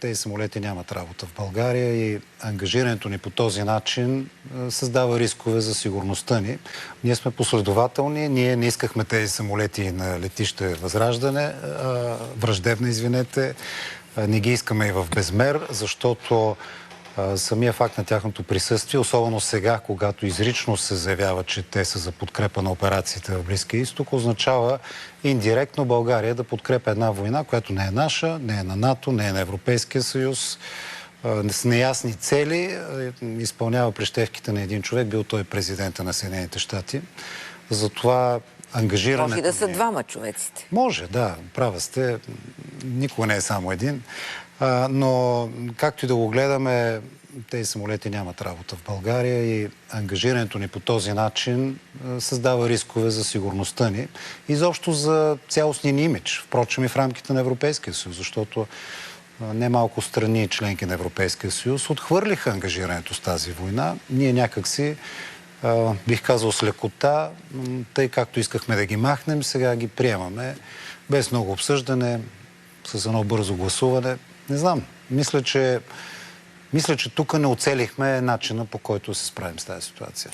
тези самолети нямат работа в България и ангажирането ни по този начин създава рискове за сигурността ни. Ние сме последователни, ние не искахме тези самолети на летище Враждебна, извинете. Не ги искаме и в безмер, защото самия факт на тяхното присъствие, особено сега, когато изрично се заявява, че те са за подкрепа на операциите в Близкия изток, означава индиректно България да подкрепя една война, която не е наша, не е на НАТО, не е на Европейския съюз, с неясни цели, изпълнява прищевките на един човек, бил той президента на Съединените щати. Затова ангажирането... Може да са двама човеците. Може, да, права сте. Никога не е само един. Но както и да го гледаме, тези самолети нямат работа в България и ангажирането ни по този начин създава рискове за сигурността ни и изобщо за цялостния ни имидж, впрочем и в рамките на Европейския съюз, защото немалко страни, членки на Европейския съюз, отхвърлиха ангажирането с тази война. Ние някакси, бих казал с лекота, тъй както искахме да ги махнем, сега ги приемаме без много обсъждане, с едно бързо гласуване. Не знам. Мисля, че тук не оцелихме начина, по който се справим с тази ситуация.